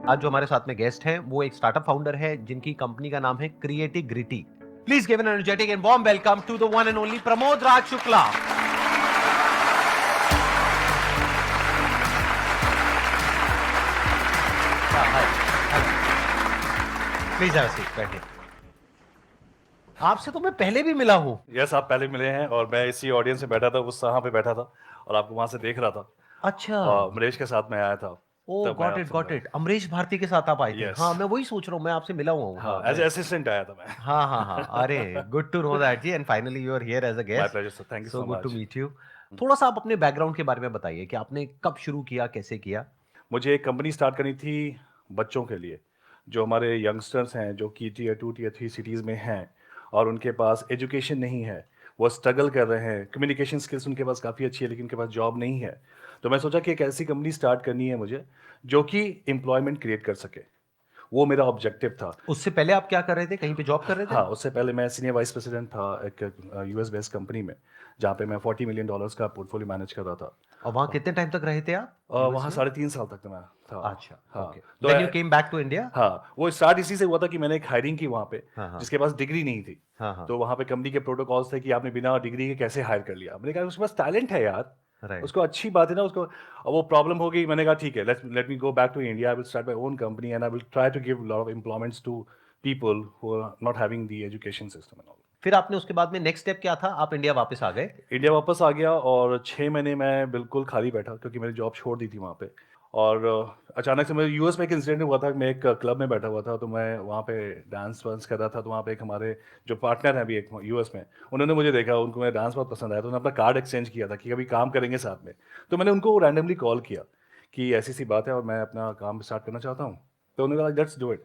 आज जो हमारे साथ में गेस्ट हैं वो एक स्टार्टअप फाउंडर है जिनकी कंपनी का नाम है Creatigrity. Please give an energetic and warm welcome to the one and only Pramod Raj Shukla. Please have a seat, बैठिए। आपसे तो मैं पहले भी मिला हूं। यस, आप पहले मिले हैं और मैं इसी ऑडियंस में बैठा था, उस यहाँ पे बैठा था और आपको वहां से देख रहा था। अच्छा। मनीष के साथ मैं आया था। ओ तब मैं गॉट आपसे इट। अमरीश भारती के साथ आप आए थे। यस। हाँ, मैं वही सोच रहा हूँ, मैं आपसे मिला हुआ हूँ। हाँ, हाँ एज मैं। असिस्टेंट आया था मैं। हाँ हाँ हाँ, अरे गुड टू नो दैट जी, and finally you are here as a my guest. Pleasure sir, thank you so so good to much. Meet you. थोड़ा सा आप अपने बैकग्राउंड के बारे में बताइए कि आपने कब शुरू किया, कैसे किया। मुझे एक कंपनी स्टार्ट करनी थी बच्चों के लिए, जो हमारे यंगस्टर्स हैं, जो कि टीयर 2 टीयर 3 सिटीज़ में हैं और उनके पास एजुकेशन नहीं है, वो स्ट्रगल कर रहे हैं, कम्युनिकेशन स्किल्स उनके पास काफ़ी अच्छी है लेकिन उनके पास जॉब नहीं है। तो मैं सोचा कि एक ऐसी कंपनी स्टार्ट करनी है मुझे, जो कि एम्प्लॉयमेंट क्रिएट कर सके। वो मेरा ऑब्जेक्टिव था। उससे पहले आप क्या कर रहे थे, कहीं पे जॉब कर रहे थे। हाँ, उससे पहले मैं सीनियर वाइस प्रेसिडेंट था एक यूएस बेस्ड कंपनी में, जहाँ पे मैं $40 मिलियन का पोर्टफोलियो मैनेज कर रहा था। और वहां कितने टाइम तक रहे थे आप यूएस वहाँ में। 3.5 साल तक मैं था। अच्छा, हाँ, ओके। तो then you came back to India. हाँ, वो स्टार्ट इसी से हुआ था कि मैंने एक हायरिंग की वहाँ पे, हाँ हाँ जिसके पास डिग्री नहीं थी। हाँ हाँ। तो वहाँ पे कंपनी के प्रोटोकॉल्स थे कि आपने बिना डिग्री के कैसे हायर कर लिया। मैंने कहा उसके पास टैलेंट है यार, राइट। उसको अच्छी बात है ना उसको। और वो प्रॉब्लम हो गई, मैंने कहा ठीक है, let me go back to India, I will start my own company and I will try to give lot of employments to people who are not having the education system and all. फिर आपने उसके बाद में next step क्या था, आप India वापस आ गए। इंडिया वापस आ गया और 6 महीने मैं बिल्कुल खाली बैठा क्योंकि मैंने जॉब छोड़ दी थी वहाँ पे। और अचानक से मेरे यूएस में एक इंसिडेंट हुआ था। मैं एक क्लब में बैठा हुआ था, तो मैं वहाँ पे डांस वांस कर रहा था। तो वहाँ पे एक हमारे जो पार्टनर हैं अभी एक यूएस में, उन्होंने मुझे देखा, उनको मेरा डांस बहुत पसंद आया, तो उन्होंने अपना कार्ड एक्सचेंज किया था कि कभी काम करेंगे साथ में। तो मैंने उनको रैंडमली कॉल किया कि ऐसी सी बात है और मैं अपना काम स्टार्ट करना चाहता हूँ। तो उन्होंने कहा लेट्स डू इट,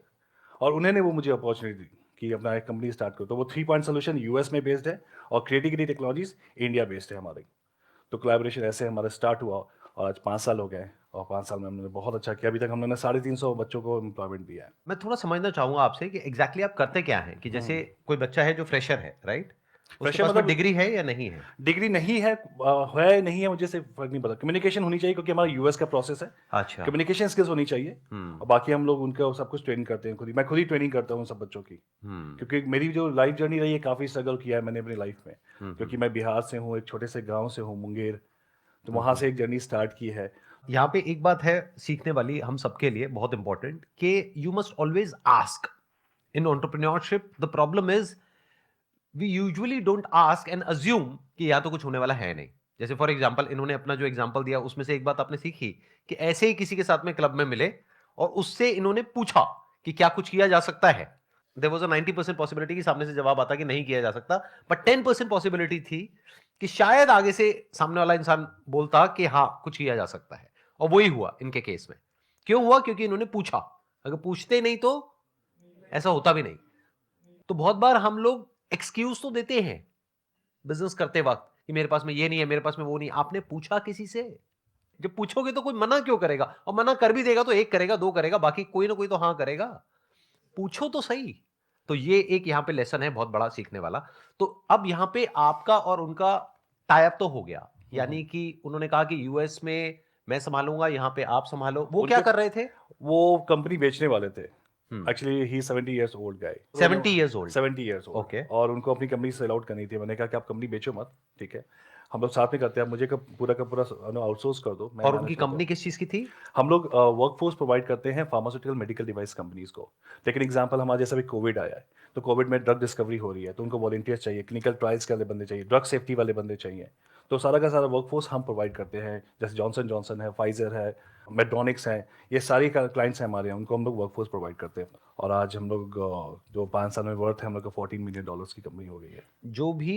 और उन्होंने वो मुझे अपॉर्चुनिटी दी कि अपना एक कंपनी स्टार्ट करो। तो वो 3 पॉइंट सोल्यूशन यूएस में बेस्ड है और क्रिएटिविटी टेक्नोलॉजीज इंडिया बेस्ड है हमारी। तो कोलैबोरेशन ऐसे हमारा स्टार्ट हुआ और आज 5 साल हो गए और 5 साल में हमने बहुत अच्छा किया। अभी तक हमने 350 बच्चों को एम्प्लॉयमेंट दिया है। मैं थोड़ा समझना चाहूंगा आपसे कि एग्जैक्टली आप करते क्या हैं, कि जैसे कोई बच्चा है जो फ्रेशर है, राइट, उसके फ्रेशर पास में मतलब डिग्री है या नहीं है। डिग्री नहीं है, नहीं है, मुझे से फर्क नहीं पड़ता। कम्युनिकेशन होनी चाहिए क्योंकि हमारा यूएस का प्रोसेस है। अच्छा। कम्युनिकेशन स्किल्स होनी चाहिए। और बाकी हम लोग उनका सब कुछ ट्रेन करते हैं खुद ही। मैं खुद ही ट्रेनिंग करता हूँ सब बच्चों की, क्योंकि मेरी जो लाइफ जर्नी रही है, काफ़ी स्ट्रगल किया है मैंने अपनी लाइफ में। क्योंकि मैं बिहार से हूँ, एक छोटे से गाँव से हूँ, मुंगेर। तो वहाँ से एक जर्नी स्टार्ट की है। यहाँ पे एक बात है सीखने वाली हम सबके लिए बहुत इंपॉर्टेंट, कि you must always ask in entrepreneurship. The problem is we usually don't ask and assume कि यहाँ तो कुछ होने वाला है नहीं। जैसे फॉर एग्जांपल इन्होंने अपना जो एग्जांपल दिया उसमें से एक बात आपने सीखी कि ऐसे ही किसी के साथ में क्लब में मिले और उससे इन्होंने पूछा कि क्या कुछ किया जा सकता है। देयर वाज अ 90% पॉसिबिलिटी कि सामने से जवाब आता कि नहीं किया जा सकता, बट 10% पॉसिबिलिटी थी कि शायद आगे से सामने वाला इंसान बोलता कि हाँ कुछ किया जा सकता है। और वही हुआ इनके केस में। क्यों हुआ? क्योंकि इन्होंने पूछा। अगर पूछते नहीं तो ऐसा होता भी नहीं। तो बहुत बार हम लोग एक्सक्यूज तो देते हैं बिजनेस करते वक्त कि मेरे पास में ये नहीं है, मेरे पास में वो नहीं। आपने पूछा किसी से? जब पूछोगे तो कोई मना क्यों करेगा, और मना कर भी देगा तो एक करेगा, दो करेगा, बाकी कोई ना कोई तो हाँ करेगा। पूछो तो सही। तो ये एक यहां पे लेसन है बहुत बड़ा सीखने वाला। तो अब यहां पे आपका और उनका टाई अप तो हो गया, यानी कि उन्होंने कहा कि यूएस में मैं संभालूंगा, यहां पे आप संभालो। वो क्या उनके कर रहे थे? वो कंपनी बेचने वाले थे। एक्चुअली ही 70 years old guy. 70 years old। 70 years old, okay. और उनको अपनी कंपनी सेल आउट करनी थी। मैंने कहा कि आप कंपनी बेचो मत, ठीक है, हम लोग साथ में करते हैं। आप मुझे पूरा का पूरा आउटसोर्स कर दो, मैं और उनकी मैनेज करता कंपनी हूँ। किस चीज की थी? हम लोग वर्कफोर्स प्रोवाइड करते हैं फार्मास्यूटिकल मेडिकल डिवाइस कंपनीज को। लेकिन एग्जांपल हमारा जैसा भी कोविड आया है, तो कोविड में ड्रग डिस्कवरी हो रही है, तो उनको वॉलंटियर्स चाहिए, क्लिनिकल ट्रायल्स के वाले बंदे चाहिए, ड्रग सेफ्टी वाले बंदे चाहिए। तो सारा का सारा वर्कफोर्स हम प्रोवाइड करते हैं। जैसे जॉनसन जॉनसन है, फाइजर है, मेड्रोनिक्स है, ये सारी क्लाइंट्स हैं हमारे यहाँ, उनको हम लोग वर्कफोर्स प्रोवाइड करते हैं। और आज हम लोग जो 5 साल में वर्थ है हम लोग का $14 मिलियन की कंपनी हो गई है। जो भी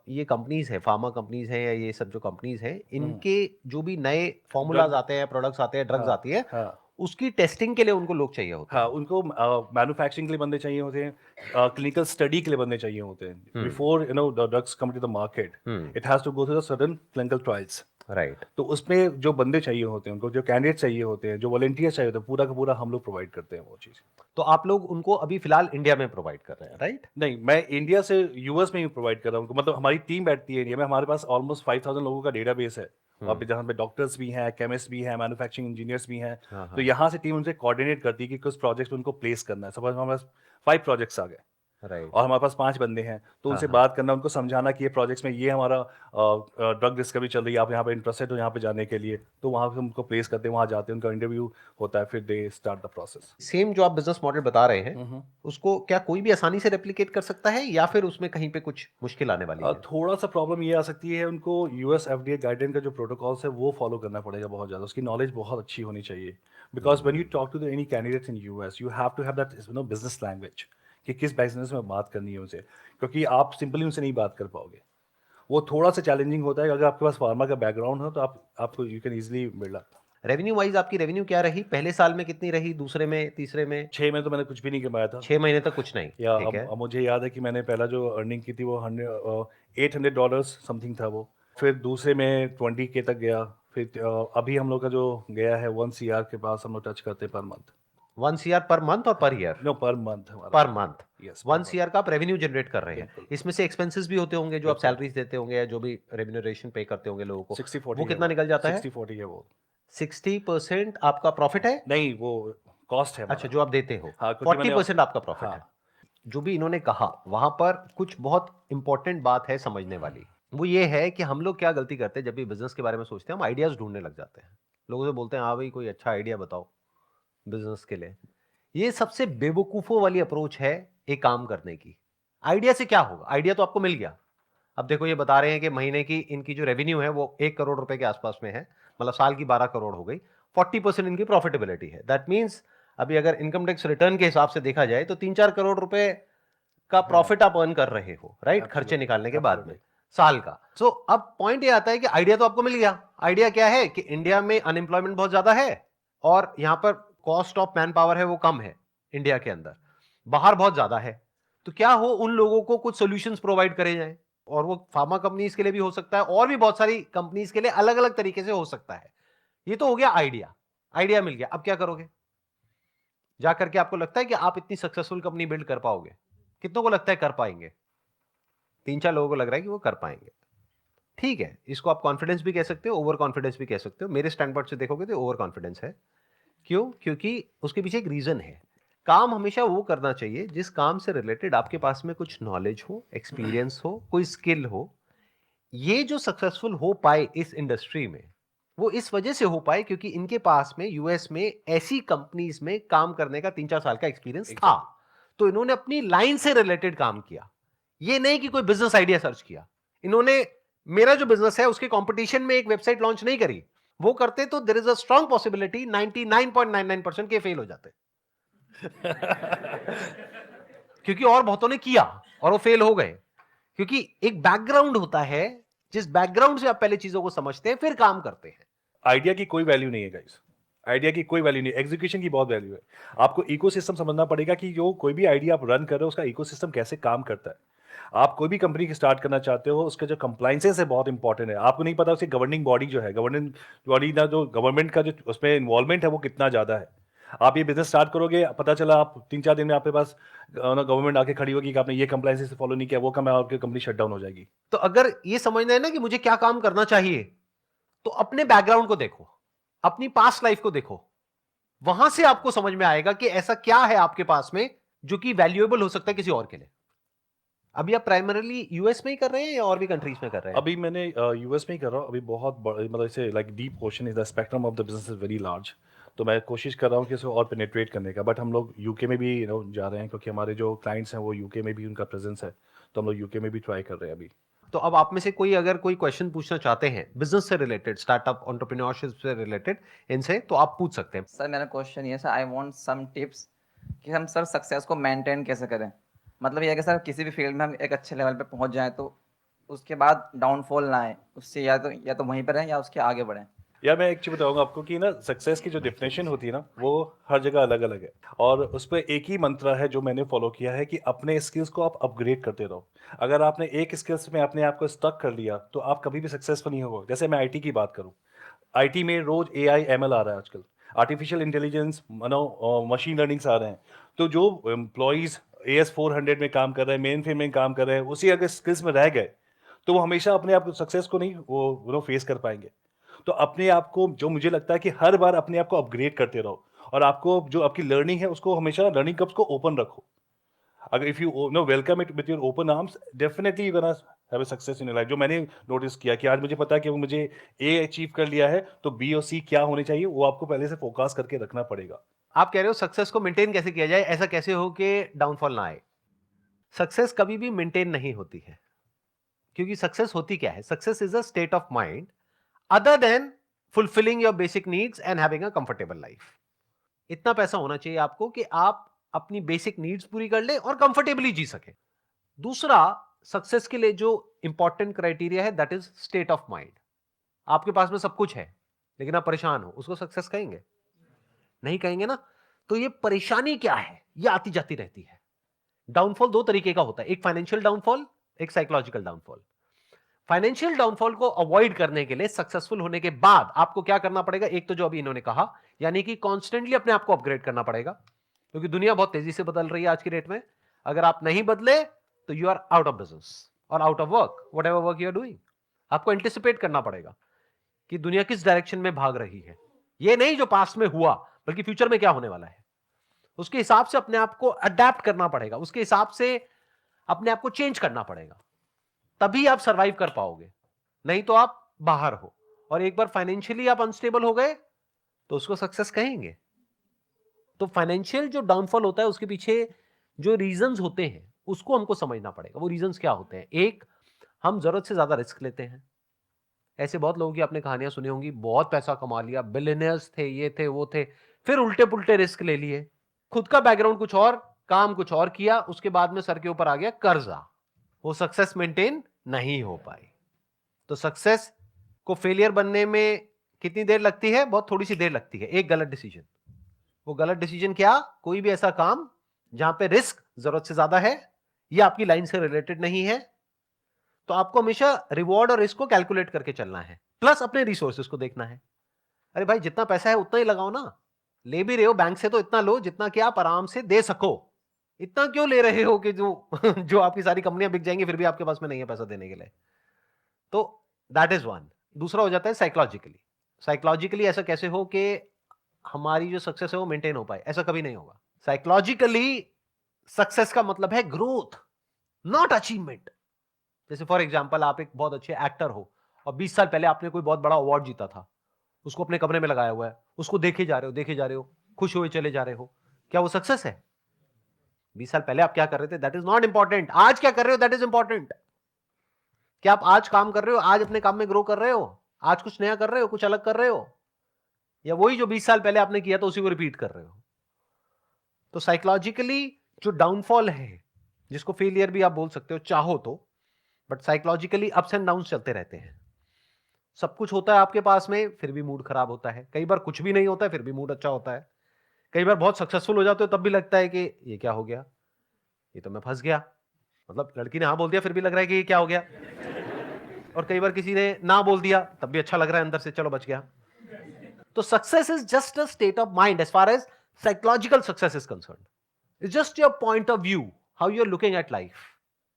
ये कंपनीज है, फार्मा कंपनीज है या ये सब जो कंपनीज है, इनके जो भी नए फॉर्मूलाज ड्रग, आते हैं, प्रोडक्ट्स आते हैं, ड्रग्स हाँ आती है, हाँ उसकी टेस्टिंग के लिए उनको लोग चाहिए होते हाँ, हैं। उनको मैन्युफैक्चरिंग के लिए बंदे चाहिए होते हैं, क्लिनिकल स्टडी के लिए बंदे चाहिए होते हैं। Before the drugs come to the market, it has to go through the certain clinical trials. Right. तो उसमें जो बंदे चाहिए होते हैं, उनको जो कैंडिडेट चाहिए होते हैं, जो वॉलंटियर्स चाहिए होते हैं, पूरा का पूरा हम लोग प्रोवाइड करते हैं वो चीज़। तो आप लोग उनको अभी फिलहाल इंडिया में प्रोवाइड कर रहे हैं, राइट? नहीं, मैं इंडिया से यूएस में ही प्रोवाइड कर रहा हूँ उनको, मतलब हमारी टीम बैठती है इंडिया में, हमारे पास ऑलमोस्ट 5000 लोगों का डेटाबेस है। वहाँ पे जहाँ पे डॉक्टर्स भी हैं, केमिस्ट भी हैं, मैन्युफैक्चरिंग इंजीनियर्स भी हैं। हाँ, तो हाँ। यहाँ से टीम उनसे कोऑर्डिनेट करती है कि किस प्रोजेक्ट पे उनको प्लेस करना है। सपोज़ हमारे पास 5 प्रोजेक्ट्स आ गए राइट। और हमारे पास 5 बंदे हैं, तो हाँ, उनसे हाँ। बात करना, उनको समझाना कि ये प्रोजेक्ट्स में ये हमारा ड्रग डिस्कवरी चल रही है, आप यहाँ पे इंटरेस्टेड हो यहाँ पे जाने के लिए, तो वहाँ पे उनको प्लेस करते हैं, वहाँ जाते हैं, उनका इंटरव्यू होता है, फिर they start the process. Same जो आप बिजनेस मॉडल बता रहे हैं, हुँ, हुँ। उसको क्या कोई भी आसानी से रेप्लिकेट कर सकता है या फिर उसमें कहीं पे कुछ मुश्किल आने वाली है? थोड़ा-सा प्रॉब्लम ये आ सकती है, उनको यूएस एफडीए गाइडलाइन का जो प्रोटोकॉल्स है वो फॉलो करना पड़ेगा बहुत ज़्यादा, उसकी नॉलेज बहुत अच्छी होनी चाहिए। Because when you talk to the any candidates in US, you have to have that business language, कि किस बिज़नेस में बात करनी है उनसे, क्योंकि आप सिंपली उनसे नहीं बात कर पाओगे। वो थोड़ा-सा चैलेंजिंग होता है, अगर आपके पास फार्मा का बैकग्राउंड हो तो आपको you can easily build up. Revenue wise आपकी रेवेन्यू क्या रही? पहले साल में कितनी रही? दूसरे में, तीसरे में? 6 में तो मैंने कुछ भी नहीं कमाया था। 6 महीने तक कुछ नहीं, या ठीक है। अब मुझे याद है कि मैंने पहला जो अर्निंग की थी वो $800 समथिंग था वो। फिर दूसरे में 20 के तक गया। फिर अभी हम लोग का जो गया है 1 सीआर के पास हम लोग टच करते हैं per month. 1 CR per month और per year? No, per month हमारा। Per month. यस, पर 1 मंथ। सीआर का आप रेवेन्यू जनरेट कर रहे हैं। बिल्कुल, इसमें से एक्सपेंसेस भी होते होंगे जो आप बिल्कुल। सैलरीज देते होंगे या जो भी रेम्यूनरेशन पे करते होंगे लोगों को। 60-40 वो है कितना वो। निकल जाता है? 60-40 है वो। 60% आपका प्रॉफिट है? नहीं, वो कॉस्ट है अच्छा, हमारा। जो आप देते हो। हाँ, क्योंकि मैंने 40% आपका प्रॉफिट है। हाँ। जो भी इन्होंने कहा, वहां पर कुछ बहुत इंपॉर्टेंट बात है समझने वाली। वो ये है कि हम लोग क्या गलती करते हैं जब भी बिजनेस के बारे में सोचते हैं, हम आइडियाज ढूंढने लग जाते हैं। लोगों से बोलते हैं हाँ भाई कोई अच्छा आइडिया बताओ बिजनेस के लिए। ये सबसे बेवकूफों वाली अप्रोच है एक काम करने की। आइडिया से क्या होगा? आइडिया तो आपको मिल गया। अब देखो ये बता रहे हैं कि महीने की इनकी जो रेवेन्यू है वो 1 करोड़ रुपए के आसपास में है, मतलब साल की 12 करोड़ हो गई। 40% इनकी प्रॉफिटेबिलिटी है। दैट मीन्स अभी अगर इनकम टैक्स रिटर्न के हिसाब से देखा जाए तो 3-4 करोड़ रुपए का हाँ, प्रॉफिट आप अर्न कर रहे हो, राइट? खर्चे एब्सोल्युटली, निकालने के बाद में एब्सोल्युटली। साल का। सो अब पॉइंट ये आता है कि आइडिया तो आपको मिल गया। आइडिया क्या है कि इंडिया में अनएम्प्लॉयमेंट बहुत ज्यादा है और यहां पर कॉस्ट ऑफ मैन पावर है वो कम है इंडिया के अंदर, बाहर बहुत ज्यादा है। तो क्या हो उन लोगों को कुछ सॉल्यूशंस प्रोवाइड करे जाएं, और वो फार्मा कंपनीज के लिए भी हो सकता है और भी बहुत सारी कंपनीज के लिए अलग अलग तरीके से हो सकता है। ये तो हो गया आइडिया। आइडिया मिल गया, अब क्या करोगे? जाकर के आपको लगता है कि आप इतनी सक्सेसफुल कंपनी बिल्ड कर पाओगे? कितनों को लगता है कर पाएंगे? 3-4 लोगों को लग रहा है कि वो कर पाएंगे। ठीक है, इसको आप कॉन्फिडेंस भी कह सकते हो, ओवर कॉन्फिडेंस भी कह सकते हो। मेरे स्टैंड पॉइंट से देखोगे तो ओवर कॉन्फिडेंस है। क्यों? क्योंकि उसके पीछे एक रीजन है। काम हमेशा वो करना चाहिए जिस काम से रिलेटेड आपके पास में कुछ नॉलेज हो, एक्सपीरियंस हो, कोई स्किल हो। ये जो सक्सेसफुल हो पाए इस इंडस्ट्री में, वो इस वजह से हो पाए क्योंकि इनके पास में यूएस में ऐसी कंपनीज में काम करने का 3-4 साल का एक्सपीरियंस था। एग्ज़ैक्टली। तो इन्होंने अपनी लाइन से रिलेटेड काम किया। ये नहीं कि कोई बिजनेस आइडिया सर्च किया। इन्होंने मेरा जो बिजनेस है उसके कंपटीशन में एक वेबसाइट लॉन्च नहीं करी। वो करते तो there is a strong possibility 99.99% के फेल हो जाते, क्योंकि और बहुतों ने किया और वो फेल हो गए। क्योंकि एक बैकग्राउंड होता है, जिस बैकग्राउंड से आप पहले चीजों को समझते हैं फिर काम करते हैं। आइडिया की कोई वैल्यू नहीं है गाइस। आइडिया की कोई वैल्यू नहीं है, एग्जीक्यूशन की बहुत वैल्यू है। आपको इकोसिस्टम समझना पड़ेगा कि जो कोई भी आइडिया आप रन कर रहे हो उसका इकोसिस्टम कैसे काम करता है। आप कोई भी कंपनी की स्टार्ट करना चाहते हो, उसके जो कंप्लायंसेस है बहुत इंपॉर्टेंट है। आपको नहीं पता उसकी गवर्निंग बॉडी जो है, गवर्निंग बॉडी ना, जो गवर्नमेंट का जो उसमें इन्वॉल्वमेंट है वो कितना ज़्यादा है। आप ये बिज़नेस स्टार्ट करोगे, पता चला आप 3-4 दिन में आपके पास ना गवर्नमेंट आके खड़ी होगी कि आपने ये कंप्लायंसेस फॉलो नहीं किया, वो काम आपकी कंपनी शट डाउन हो जाएगी। तो अगर ये समझना है ना कि मुझे क्या काम करना चाहिए, तो अपने बैकग्राउंड को देखो, अपनी पास्ट लाइफ को देखो। वहां से आपको समझ में आएगा कि ऐसा क्या है आपके पास में जो कि वैल्यूएबल हो सकता है किसी और के लिए। अभी आप प्राइमरीली यूएस में ही कर रहे हैं या और भी कंट्रीज में कर रहे हैं? अभी मैंने यूएस में ही कर रहा हूँ। अभी बहुत मतलब इसे like deep question is the spectrum of the business is very large. तो मैं कोशिश कर रहा हूँ कि इसको और पेनिट्रेट करने का, बट हम लोग यूके में भी जा रहे हैं, क्योंकि हमारे जो क्लाइंट्स हैं वो यूके में भी उनका प्रेजेंस है। तो हम लोग यूके में भी ट्राई कर रहे हैं अभी। तो अब आप में से कोई अगर कोई क्वेश्चन पूछना चाहते हैं बिजनेस से रिलेटेड, स्टार्टअप एंटरप्रेन्योरशिप से रिलेटेड इनसे, तो आप पूछ सकते हैं। सर मेरा क्वेश्चन ये sir, I want some tips कि हम सर सक्सेस को मेंटेन कैसे करें। मतलब ये है कि सर किसी भी फील्ड में हम एक अच्छे लेवल पे पहुंच जाएं तो उसके बाद डाउनफॉल ना आए, उससे या तो वहीं पर रहें या उसके आगे बढ़ें। या मैं एक चीज बताऊंगा आपको कि ना सक्सेस की जो डेफिनेशन होती है ना वो हर जगह अलग अलग है, और उस पर एक ही मंत्र है जो मैंने फॉलो किया है कि अपने स्किल्स को आप अपग्रेड करते रहो। अगर आपने एक स्किल्स में अपने आप को स्टक कर लिया तो आप कभी भी सक्सेसफुल नहीं होगे। जैसे मैं आईटी की बात करूं, आईटी में रोज एआई एमएल आ रहा है आजकल, आर्टिफिशियल इंटेलिजेंस मशीन लर्निंग्स आ रहे हैं। तो जो एम्प्लॉयज AS400 में काम कर रहे हैं, मेन फ्रेम में काम कर रहे हैं, उसी अगर स्किल्स में रह गए तो वो हमेशा अपने आप सक्सेस को नहीं वो फेस कर पाएंगे। तो अपने आप को, जो मुझे लगता है कि हर बार अपने आप को अपग्रेड करते रहो, और आपको जो आपकी लर्निंग है उसको हमेशा लर्निंग कप्स को ओपन रखो। अगर if you know welcome it with your open arms, definitely you gonna have a success in your life. जो मैंने नोटिस किया कि आज मुझे पता है कि वो मुझे ए अचीव कर लिया है, तो बी और सी क्या होने चाहिए वो आपको पहले से फोकस करके रखना पड़ेगा। आप कह रहे हो सक्सेस को मेंटेन कैसे किया जाए, ऐसा कैसे हो कि डाउनफॉल ना आए। सक्सेस कभी भी मेंटेन नहीं होती है, क्योंकि सक्सेस होती क्या है? Success is a state of mind other than fulfilling your basic needs and having a comfortable life. इतना पैसा होना चाहिए आपको कि आप अपनी बेसिक नीड्स पूरी कर ले और कंफर्टेबली जी सके। दूसरा, सक्सेस के लिए जो इंपॉर्टेंट क्राइटेरिया है that is state of mind. आपके पास में सब कुछ है लेकिन आप परेशान हो, उसको सक्सेस कहेंगे? नहीं कहेंगे ना। तो ये परेशानी क्या है, ये आती जाती रहती है। डाउनफॉल दो तरीके का होता है, एक फाइनेंशियल डाउनफॉल, एक साइकोलॉजिकल डाउनफॉल। फाइनेंशियल डाउनफॉल को अवॉइड करने के लिए सक्सेसफुल होने के बाद आपको क्या करना पड़ेगा? एक तो जो अभी इन्होंने कहा, यानी कि कॉन्स्टेंटली अपने आप को अपग्रेड करना पड़ेगा, क्योंकि दुनिया बहुत तेजी से बदल रही है आज की डेट में। अगर आप नहीं बदले तो you are out of business और out of work, whatever work you are doing. आपको एंटिसिपेट करना पड़ेगा कि दुनिया किस डायरेक्शन में भाग रही है। ये नहीं जो पास्ट में हुआ, बल्कि फ्यूचर में क्या होने वाला है, उसके हिसाब से अपने आप को अडेप्ट करना पड़ेगा, उसके हिसाब से अपने आप को चेंज करना पड़ेगा, तभी आप सरवाइव कर पाओगे। नहीं तो आप बाहर हो, और एक बार फाइनेंशियली आप अनस्टेबल हो गए तो उसको सक्सेस कहेंगे? तो फाइनेंशियल जो डाउनफॉल होता है उसके पीछे जो रीजंस होते हैं उसको हमको समझना पड़ेगा। वो रीजंस क्या होते हैं? एक, हम जरूरत से ज्यादा रिस्क लेते हैं। ऐसे बहुत लोगों की आपने कहानियां सुनी होंगी, बहुत पैसा कमा लिया, बिलियनियर्स थे, ये थे वो थे, फिर उल्टे पुल्टे रिस्क ले लिए, खुद का बैकग्राउंड कुछ और, काम कुछ और किया, उसके बाद में सर के ऊपर आ गया कर्जा, वो सक्सेस मेंटेन नहीं हो पाई। तो सक्सेस को फेलियर बनने में कितनी देर लगती है? बहुत थोड़ी सी देर लगती है। एक गलत डिसीजन। वो गलत डिसीजन क्या? कोई भी ऐसा काम जहां पे रिस्क जरूरत से ज्यादा है या आपकी लाइन से रिलेटेड नहीं है, तो आपको हमेशा रिवॉर्ड और रिस्क को कैलकुलेट करके चलना है, प्लस अपने रिसोर्सेज को देखना है। अरे भाई, जितना पैसा है उतना ही लगाओ ना। ले भी रहे हो बैंक से तो इतना लो जितना कि आप आराम से दे सको। इतना क्यों ले रहे हो कि जो जो आपकी सारी कंपनियां बिक जाएंगी फिर भी आपके पास में नहीं है पैसा देने के लिए? तो दैट इज वन। दूसरा हो जाता है साइकोलॉजिकली। साइकोलॉजिकली ऐसा कैसे हो कि हमारी जो सक्सेस है वो मेंटेन हो पाए? ऐसा कभी नहीं होगा। साइकोलॉजिकली सक्सेस का मतलब है ग्रोथ, नॉट अचीवमेंट। जैसे फॉर एग्जाम्पल, आप एक बहुत अच्छे एक्टर हो और 20 साल पहले आपने कोई बहुत बड़ा अवार्ड जीता था, उसको अपने कमरे में लगाया हुआ है, उसको देखे जा रहे हो, देखे जा रहे हो, खुश हुए चले जा रहे हो। क्या वो सक्सेस है? 20 साल पहले आप क्या कर रहे थे दैट इज नॉट इंपॉर्टेंट, आज क्या कर रहे हो दैट इज इंपॉर्टेंट। क्या आप आज काम कर रहे हो, आज अपने काम में ग्रो कर रहे हो, आज कुछ नया कर रहे हो, कुछ अलग कर रहे हो, या वही जो 20 साल पहले आपने किया था उसी को रिपीट कर रहे हो? तो साइकोलॉजिकली जो डाउनफॉल है, जिसको फेलियर भी आप बोल सकते हो चाहो तो, but psychologically ups and down चलते रहते हैं। सब कुछ होता है आपके पास में फिर भी मूड खराब होता है, कई बार कुछ भी नहीं होता है फिर भी मूड अच्छा होता है, कई बार बहुत सक्सेसफुल हो जाते हो तब भी लगता है कि ये क्या हो गया, ये तो मैं फंस गया। मतलब लड़की ने हाँ बोल दिया फिर भी लग रहा है कि ये क्या हो गया, और कई बार किसी ने ना बोल दिया तब भी अच्छा लग रहा है अंदर से, चलो बच गया। तो success is just a state of mind as far as psychological success is concern. It's just your point of view, how you are looking at life.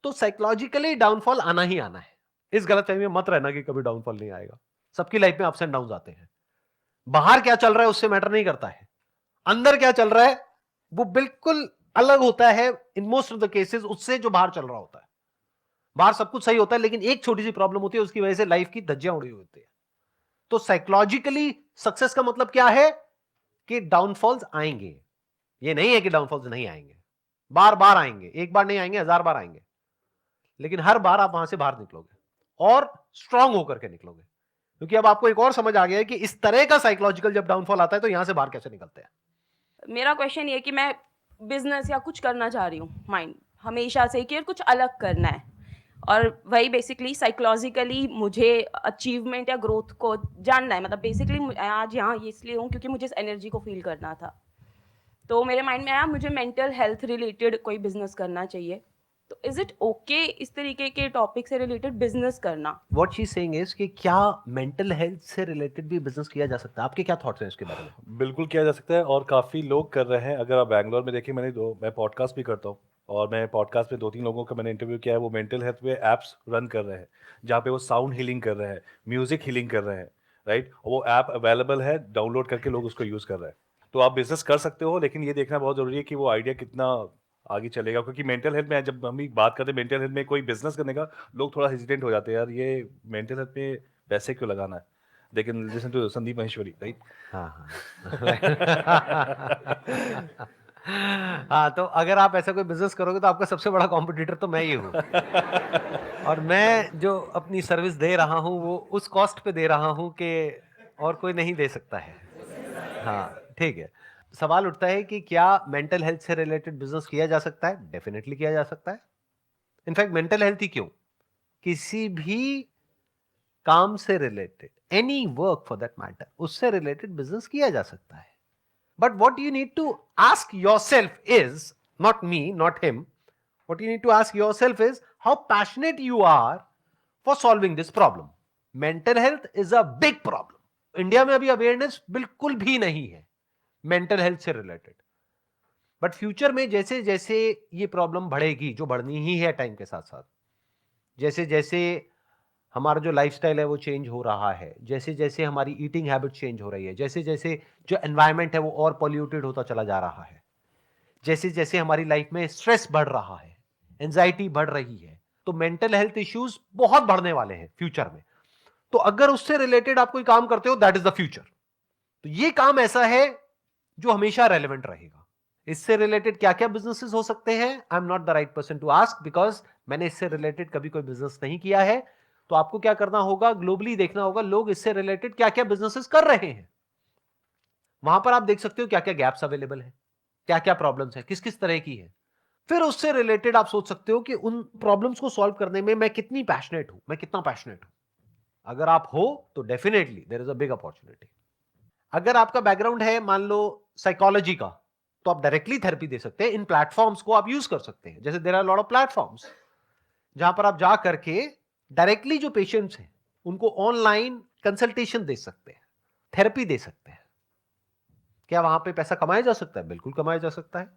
तो साइकोलॉजिकली डाउनफॉल आना ही आना है। इस गलतफहमी में मत रहना कि कभी डाउनफॉल नहीं आएगा। सबकी लाइफ में अप्स एंड डाउन्स आते हैं। बाहर क्या चल रहा है उससे मैटर नहीं करता है, अंदर क्या चल रहा है वो बिल्कुल अलग होता है in most of the cases उससे जो बाहर चल रहा होता है। बाहर सब कुछ सही होता है लेकिन एक छोटी सी प्रॉब्लम होती है, उसकी वजह से लाइफ की धज्जियां उड़ी होती है। तो साइकोलॉजिकली सक्सेस का मतलब क्या है कि डाउनफॉल्स आएंगे। ये नहीं है कि डाउनफॉल्स नहीं आएंगे, बार बार आएंगे, एक बार नहीं आएंगे, 1000 बार आएंगे, लेकिन हर बार आप वहां से बाहर निकलोगे और स्ट्रांग होकर के निकलोगे। क्योंकि अब आपको एक और समझ आ गया है कि इस तरह का साइकोलॉजिकल जब डाउनफॉल आता है तो यहां से बाहर कैसे निकलते हैं। मेरा क्वेश्चन ये है कि मैं बिजनेस या कुछ करना चाह रही हूँ, माइंड हमेशा से कि यार कुछ अलग करना है, और वही बेसिकली साइकोलॉजिकली मुझे अचीवमेंट या ग्रोथ को जानना है, मतलब बेसिकली आज यहाँ इसलिए हूँ क्योंकि मुझे इस एनर्जी को फील करना था। तो मेरे माइंड में आया मुझे मेंटल हेल्थ रिलेटेड कोई बिजनेस करना चाहिए। तो इज इट ओके इस तरीके के टॉपिक से रिलेटेड बिजनेस करना? व्हाट शी सेइंग इज कि क्या मेंटल हेल्थ से रिलेटेड भी बिजनेस किया जा सकता है? आपके क्या थॉट्स हैं इसके बारे में? बिल्कुल किया जा सकता है और काफ़ी लोग कर रहे हैं। अगर आप बैंगलोर में देखिए, मैं पॉडकास्ट भी करता हूँ और मैं पॉडकास्ट में 2-3 लोगों का मैंने इंटरव्यू किया है, वो मेंटल हेल्थ पे ऐप्स रन कर रहे हैं, जहाँ पे वो साउंड हीलिंग कर रहे हैं, म्यूज़िक हीलिंग कर रहे हैं, राइट? वो ऐप अवेलेबल है, डाउनलोड करके लोग उसको यूज़ कर रहे हैं। तो आप बिज़नेस कर सकते हो, लेकिन ये देखना बहुत ज़रूरी है कि वो आइडिया कितना आगे चलेगा, क्योंकि मेंटल हेल्थ में जब हम भी बात करते हैं मेंटल हेल्थ में कोई बिज़नेस करने का, लोग थोड़ा हेजिटेंट हो जाते हैं, यार ये मेंटल हेल्थ में पैसे क्यों लगाना है? लेकिन listen to Sandeep Maheshwari, right? हाँ हाँ, तो अगर आप ऐसा कोई बिजनेस करोगे तो आपका सबसे बड़ा कॉम्पिटिटर तो मैं ही हूँ। और मैं जो अपनी सर्विस दे रहा हूँ वो उस कॉस्ट पे दे रहा हूँ कि और कोई नहीं दे सकता है। हाँ, ठीक है। सवाल उठता है कि क्या मेंटल हेल्थ से रिलेटेड बिजनेस किया जा सकता है? डेफिनेटली किया जा सकता है। इनफैक्ट मेंटल हेल्थ ही क्यों, किसी भी काम से related, any work for that matter, उससे रिलेटेड बिजनेस किया जा सकता है। But what you need to ask yourself is, not me, not him, what you need to ask yourself is how passionate you are for solving this problem. Mental health is a big problem. India में अभी awareness बिल्कुल भी नहीं है mental health से related, but future में जैसे जैसे ये प्रॉब्लम बढ़ेगी, जो बढ़नी ही है टाइम के साथ साथ, जैसे जैसे हमारा जो लाइफस्टाइल है वो चेंज हो रहा है, जैसे जैसे हमारी ईटिंग हैबिट चेंज हो रही है, जैसे जैसे जो एनवायरमेंट है वो और पॉल्यूटेड होता चला जा रहा है, जैसे जैसे हमारी लाइफ में स्ट्रेस बढ़ रहा है, एंजाइटी बढ़ रही है, तो मेंटल हेल्थ इश्यूज बहुत बढ़ने वाले हैं फ्यूचर में। तो अगर उससे रिलेटेड आप कोई काम करते हो, दैट इज द फ्यूचर। तो ये काम ऐसा है जो हमेशा रेलेवेंट रहेगा। इससे रिलेटेड क्या क्या बिजनेसेस हो सकते हैं, I am not the right person to ask, because मैंने इससे रिलेटेड कभी कोई बिजनेस नहीं किया है। तो आपको क्या करना होगा, ग्लोबली देखना होगा लोग इससे रिलेटेड क्या क्या बिजनेसेस कर रहे हैं। वहां पर आप देख सकते हो क्या क्या गैप्स अवेलेबल है, क्या क्या प्रॉब्लम्स है, किस किस तरह की है। फिर उससे रिलेटेड आप सोच सकते हो कि उन प्रॉब्लम्स को सॉल्व करने में मैं कितनी पैशनेट हूं, मैं कितना पैशनेट हूं। अगर आप हो तो definitely there is a big opportunity. अगर आपका बैकग्राउंड है मान लो साइकोलॉजी का, तो आप डायरेक्टली थेरेपी दे सकते हैं। इन प्लेटफॉर्म्स को आप यूज कर सकते हैं, जैसे there are lot of platforms जहां पर आप जा करके डायरेक्टली जो पेशेंट्स हैं उनको ऑनलाइन कंसल्टेशन दे सकते हैं, थेरेपी दे सकते हैं। क्या वहां पे पैसा कमाया जा सकता है? बिल्कुल कमाया जा सकता है।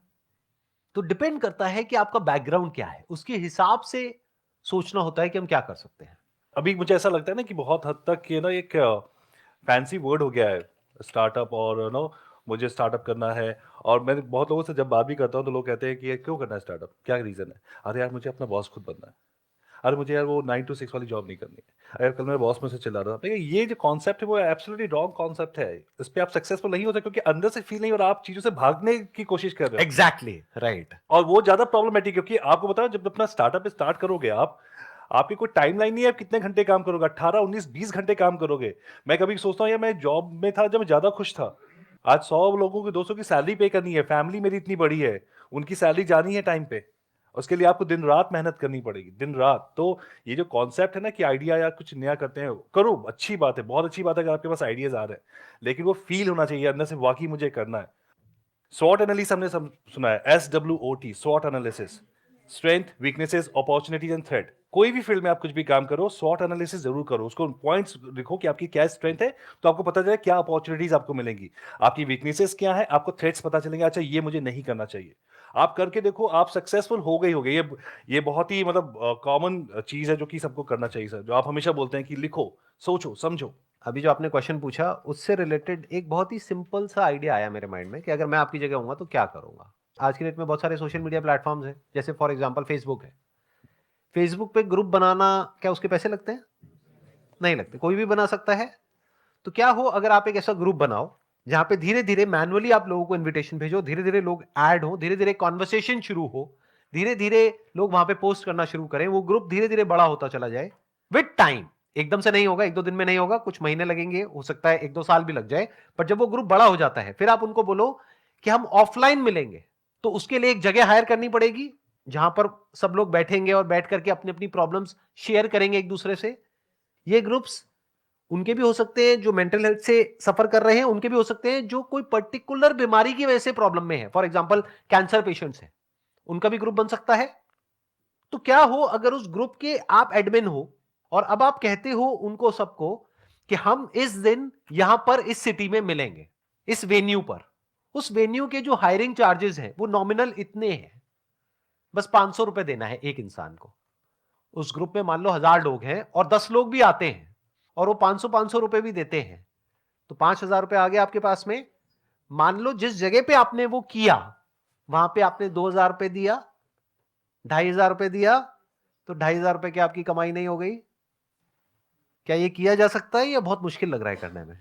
तो डिपेंड करता है कि आपका बैकग्राउंड क्या है, उसके हिसाब से सोचना होता है कि हम क्या कर सकते हैं। अभी मुझे ऐसा लगता है ना कि बहुत हद तक ये ना एक फैंसी वर्ड हो गया है स्टार्टअप, और नो मुझे स्टार्टअप करना है। और मैं बहुत लोगों से जब बात भी करता हूँ तो लोग कहते हैं कि ये क्यों करना है स्टार्टअप, क्या रीज़न है? अरे यार मुझे अपना बॉस खुद बनना है, अरे मुझे यार वो 9 to 6 वाली जॉब नहीं करनी है, अरे कल मेरे बॉस मुझसे चिल्ला रहा था। देखिए ये जो कॉन्सेप्ट है वो एब्सोल्युटली रॉन्ग कॉन्सेप्ट है। इस पे आप सक्सेसफुल नहीं होते क्योंकि अंदर से फील नहीं हो रहा, आप चीज़ों से भागने की कोशिश कर रहे हो। Exactly right. और वो ज़्यादा प्रॉब्लमेटिक, क्योंकि आपको बताओ जब अपना स्टार्टअप स्टार्ट करोगे आप, आपकी कोई टाइमलाइन नहीं है आप कितने घंटे काम करोगे, 18, 19, 20 घंटे काम करोगे। मैं कभी सोचता हूँ यार मैं जॉब में था जब मैं ज़्यादा खुश था, आज 100 लोगों की 200 की सैलरी पे करनी है, फैमिली मेरी इतनी बड़ी है, उनकी सैलरी जानी है टाइम पे, उसके लिए आपको दिन रात मेहनत करनी पड़ेगी, दिन रात। तो ये जो कॉन्सेप्ट है ना कि आइडिया या कुछ नया करते हैं, करो, अच्छी बात है, बहुत अच्छी बात है अगर आपके पास आइडियाज आ रहे हैं, लेकिन वो फील होना चाहिए अंदर से, वाकई मुझे करना है। SWOT एनालिसिस हमने सुना है, SWOT, SWOT analysis, strength, weaknesses, opportunities and threat. कोई भी फील्ड में आप कुछ भी काम करो, SWOT एनालिसिस जरूर करो, उसको पॉइंट्स लिखो कि आपकी क्या स्ट्रेंथ है, तो आपको पता चले क्या अपॉर्चुनिटीज आपको मिलेंगी, आपकी वीकनेसेस क्या है, आपको थ्रेट्स पता चलेंगे, अच्छा ये मुझे नहीं करना चाहिए। आप करके देखो, आप सक्सेसफुल हो गए होगे। ये बहुत ही मतलब कॉमन चीज है जो कि सबको करना चाहिए सर, जो आप हमेशा बोलते हैं कि लिखो, सोचो, समझो। अभी जो आपने क्वेश्चन पूछा उससे रिलेटेड एक बहुत ही सिंपल सा आइडिया आया मेरे माइंड में कि अगर मैं आपकी जगह होऊंगा तो क्या करूंगा। आज की डेट में बहुत सारे सोशल मीडिया प्लेटफॉर्म्स हैं, जैसे फॉर एग्जांपल फेसबुक है। फेसबुक पे ग्रुप बनाना, क्या उसके पैसे लगते हैं? नहीं लगते, कोई भी बना सकता है। तो क्या हो अगर आप एक ऐसा ग्रुप बनाओ जहां पे धीरे धीरे मैनुअली आप लोगों को इनविटेशन भेजो, धीरे धीरे लोग ऐड हो, धीरे धीरे कॉन्वर्सेशन शुरू हो, धीरे धीरे लोग वहां पे पोस्ट करना शुरू करें, वो ग्रुप धीरे धीरे बड़ा होता चला जाए विद टाइम। एकदम से नहीं होगा, एक दो दिन में नहीं होगा, कुछ महीने लगेंगे, हो सकता है एक दो साल भी लग जाए। पर जब वो ग्रुप बड़ा हो जाता है फिर आप उनको बोलो कि हम ऑफलाइन मिलेंगे, तो उसके लिए एक जगह हायर करनी पड़ेगी, जहां पर सब लोग बैठेंगे और बैठ करके अपनी अपनी प्रॉब्लम्स शेयर करेंगे एक दूसरे से। ये ग्रुप्स उनके भी हो सकते हैं जो मेंटल हेल्थ से सफर कर रहे हैं, उनके भी हो सकते हैं जो कोई पर्टिकुलर बीमारी की वजह से प्रॉब्लम में है। फॉर एग्जांपल कैंसर पेशेंट्स हैं, उनका भी ग्रुप बन सकता है। तो क्या हो अगर उस ग्रुप के आप एडमिन हो और अब आप कहते हो उनको सबको कि हम इस दिन यहां पर इस सिटी में मिलेंगे, इस वेन्यू पर। उस वेन्यू के जो हायरिंग चार्जेस हैं वो नॉमिनल इतने हैं, बस 500 रुपए देना है एक इंसान को। उस ग्रुप में मान लो 1000 लोग हैं और 10 लोग भी आते हैं और वो 500 रुपए भी देते हैं, तो 5000 रुपए आ गए आपके पास में। मान लो जिस जगह पे आपने वो किया वहां पे आपने 2000 रुपए दिया, 2500 रुपए दिया, तो 2500 रुपए की आपकी कमाई नहीं हो गई? क्या ये किया जा सकता है या बहुत मुश्किल लग रहा है करने में?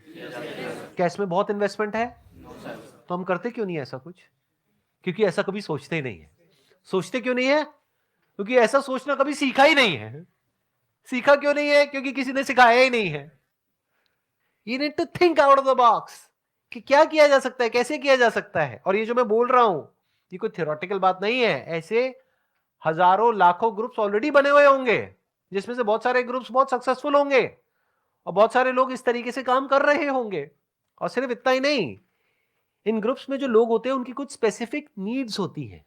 क्या इसमें बहुत इन्वेस्टमेंट है? तो हम करते क्यों नहीं ऐसा कुछ? क्योंकि ऐसा कभी सोचते ही नहीं है। सोचते क्यों नहीं है? क्योंकि ऐसा सोचना कभी सीखा ही नहीं है। सीखा क्यों नहीं है? क्योंकि किसी ने सिखाया ही नहीं है। You need to think out of the box कि क्या किया जा सकता है, कैसे किया जा सकता है। और ये जो मैं बोल रहा हूं ये कोई थियोरेटिकल बात नहीं है। ऐसे हजारों लाखों ग्रुप्स ऑलरेडी बने हुए होंगे जिसमें से बहुत सारे ग्रुप्स बहुत सक्सेसफुल होंगे और बहुत सारे लोग इस तरीके से काम कर रहे होंगे। और सिर्फ इतना ही नहीं, इन ग्रुप्स में जो लोग होते हैं उनकी कुछ स्पेसिफिक नीड्स होती हैं,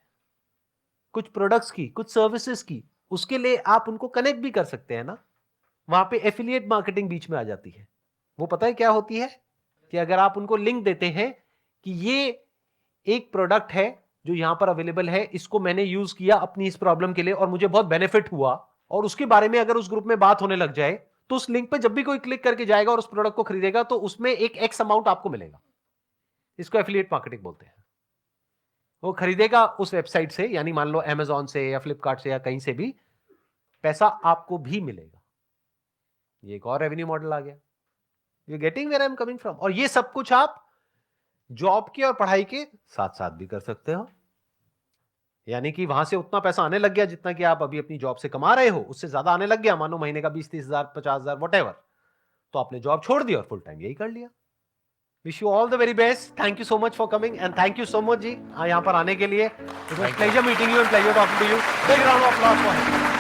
कुछ प्रोडक्ट्स की, कुछ सर्विसेज की। उसके लिए आप उनको कनेक्ट भी कर सकते हैं ना। वहां पे एफिलिएट मार्केटिंग बीच में आ जाती है। वो पता है क्या होती है कि अगर आप उनको लिंक देते हैं कि ये एक प्रोडक्ट है जो यहां पर अवेलेबल है, इसको मैंने यूज किया अपनी इस प्रॉब्लम के लिए और मुझे बहुत बेनिफिट हुआ, और उसके बारे में अगर उस ग्रुप में बात होने लग जाए तो उस लिंक पे जब भी कोई क्लिक करके जाएगा और उस प्रोडक्ट को खरीदेगा तो उसमें एक एक्स अमाउंट आपको मिलेगा। इसको एफिलिएट मार्केटिंग बोलते हैं। वो खरीदेगा उस वेबसाइट से, यानी मान लो अमेजॉन से या फ्लिपकार्ट से या कहीं से भी, पैसा आपको भी मिलेगा। ये एक और रेवेन्यू मॉडल आ गया। You getting where I am coming from? और ये सब कुछ आप जॉब के और पढ़ाई के साथ साथ भी कर सकते हो। यानी कि वहां से उतना पैसा आने लग गया जितना कि आप अभी अपनी जॉब से कमा रहे हो, उससे ज्यादा आने लग गया, मानो महीने का 20-30,000 50,000 वॉटेवर, तो आपने जॉब छोड़ दी और फुल टाइम यही कर लिया। Wish you all the very best. Thank you so much for coming and thank you so much जी यहां पर आने के लिए। It was pleasure meeting you and pleasure talking to you. Big round of applause for him.